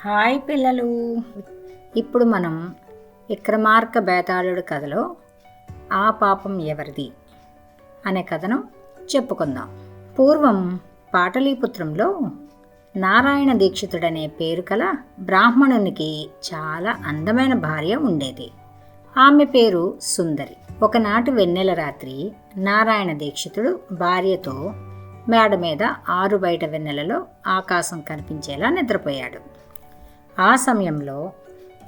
Hi పిల్లలు, ఇప్పుడు మనం విక్రమార్క బేతాళుడి కథలో ఆ పాపం ఎవరిది అనే కథను చెప్పుకుందాం. పూర్వం పాటలీపుత్రంలో నారాయణ దీక్షితుడనే పేరు కల బ్రాహ్మణునికి చాలా అందమైన భార్య ఉండేది. ఆమె పేరు సుందరి. ఒకనాటి వెన్నెల రాత్రి నారాయణ దీక్షితుడు భార్యతో మేడ మీద ఆరు బయట వెన్నెలలో ఆకాశం కనిపించేలా నిద్రపోయాడు. ఆ సమయంలో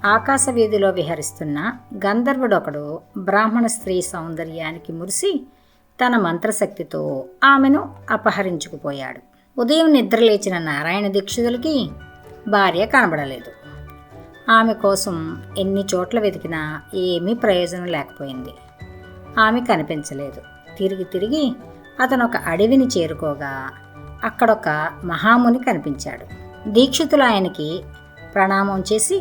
ఆకాశ వీధిలో విహరిస్తున్న గంధర్వుడొకడు బ్రాహ్మణ స్త్రీ సౌందర్యానికి మురిసి తన మంత్రశక్తితో ఆమెను అపహరించుకుపోయాడు. ఉదయం నిద్రలేచిన నారాయణ దీక్షితులకి భార్య కనబడలేదు. ఆమె కోసం ఎన్ని చోట్ల వెతికినా ఏమీ ప్రయోజనం లేకపోయింది. ఆమె కనిపించలేదు. తిరిగి అతను ఒక అడవిని చేరుకోగా అక్కడొక మహాముని కనిపించాడు. దీక్షితులు ఆయనకి ప్రణామం చేసి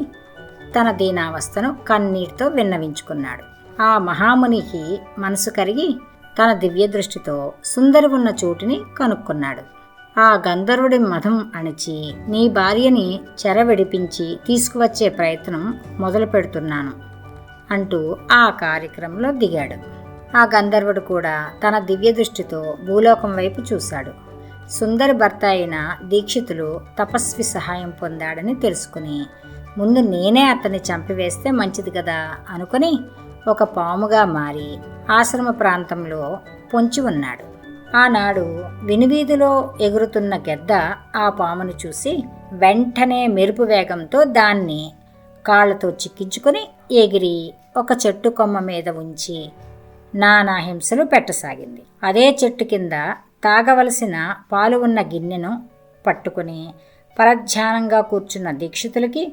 తన దీనావస్థను కన్నీటితో విన్నవించుకున్నాడు. ఆ మహామునికి మనసు కరిగి తన దివ్య దృష్టితో సుందరి ఉన్న చోటుని కనుక్కున్నాడు. ఆ గంధర్వుడి మదం అణిచి నీ భార్యని చెరవిడిపించి తీసుకువచ్చే ప్రయత్నం మొదలు పెడుతున్నాను అంటూ ఆ కార్యక్రమంలో దిగాడు. ఆ గంధర్వుడు కూడా తన దివ్య దృష్టితో భూలోకం వైపు చూశాడు. సుందరి భర్త అయిన దీక్షితులు తపస్వి సహాయం పొందాడని తెలుసుకుని ముందు నేనే అతన్ని చంపివేస్తే మంచిది కదా అనుకుని ఒక పాముగా మారి ఆశ్రమ ప్రాంతంలో పొంచి ఉన్నాడు. ఆనాడు వినువీధిలో ఎగురుతున్న గెద్ద ఆ పామును చూసి వెంటనే మెరుపు వేగంతో దాన్ని కాళ్లతో చిక్కించుకుని ఎగిరి ఒక చెట్టు కొమ్మ మీద ఉంచి నానా హింసలు పెట్టసాగింది. అదే చెట్టు కింద తాగవలసిన పాలు ఉన్న గిన్నెను పట్టుకుని పరధ్యానంగా కూర్చున్న దీక్షితులకి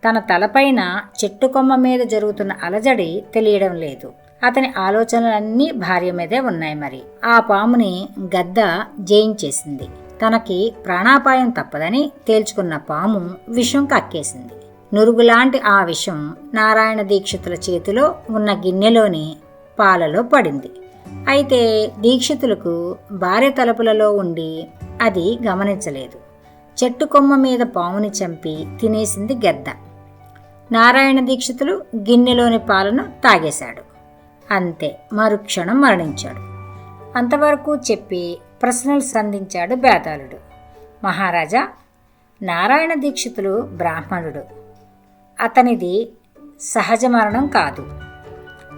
తన తలపైన చెట్టు కొమ్మ మీద జరుగుతున్న అలజడి తెలియడం లేదు. అతని ఆలోచనలన్నీ భార్య మీదే ఉన్నాయి. మరి ఆ పాముని గద్ద జయించేసింది. తనకి ప్రాణాపాయం తప్పదని తేల్చుకున్న పాము విషం కక్కేసింది. నురుగులాంటి ఆ విషం నారాయణ దీక్షితుల చేతిలో ఉన్న గిన్నెలోని పాలలో పడింది. అయితే దీక్షితులకు భార్య తలుపులలో ఉండి అది గమనించలేదు. చెట్టు కొమ్మ మీద పాముని చంపి తినేసింది గెద్ద. నారాయణ దీక్షితులు గిన్నెలోని పాలను తాగేశాడు. అంతే, మరుక్షణం మరణించాడు. అంతవరకు చెప్పి ప్రశ్నలు సంధించాడు బేతాళుడు. మహారాజా, నారాయణ దీక్షితులు బ్రాహ్మణుడు. అతనిది సహజ మరణం కాదు,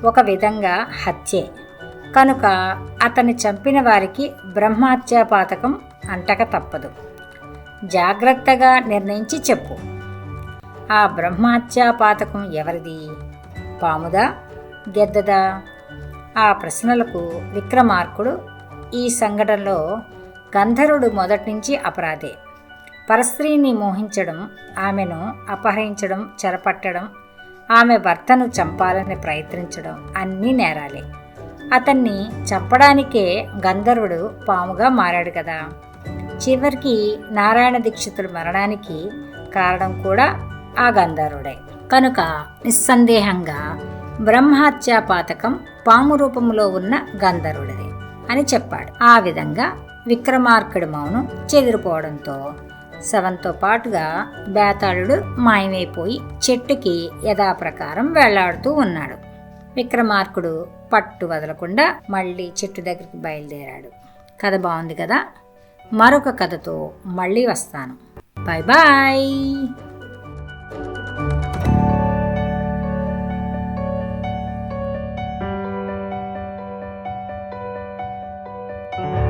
ఒక విధంగా హత్యే. కనుక అతన్ని చంపిన వారికి బ్రహ్మహత్యాపాతకం అంటక తప్పదు. జాగ్రత్తగా నిర్ణయించి చెప్పు. ఆ బ్రహ్మహత్యాపాతకం ఎవరిది? పాముదా, గెద్దదా? ఆ ప్రశ్నలకు విక్రమార్కుడు ఈ సంఘటనలో గంధర్వుడు మొదటి నుంచి అపరాధే. పరస్త్రీని మోహించడం, ఆమెను అపహరించడం, చెరపట్టడం, ఆమె భర్తను చంపాలని ప్రయత్నించడం అన్నీ నేరాలే. అతన్ని చంపడానికే గంధర్వుడు పాముగా మారాడు కదా. చివరికి నారాయణ దీక్షితుల మరణానికి కారణం కూడా ఆ గంధర్వుడే. కనుక నిస్సందేహంగా బ్రహ్మహత్యాపాతకం పాము రూపంలో ఉన్న గంధర్వుడిదే అని చెప్పాడు. ఆ విధంగా విక్రమార్కుడి మౌనం చెదిరిపోవడంతో శవంతో పాటుగా బేతాళుడు మాయమైపోయి చెట్టుకి యథాప్రకారం వెళ్లాడుతూ ఉన్నాడు. విక్రమార్కుడు పట్టు వదలకుండా మళ్ళీ చెట్టు దగ్గరికి బయలుదేరాడు. కథ బాగుంది కదా. మరొక కథతో మళ్ళీ వస్తాను. Bye bye.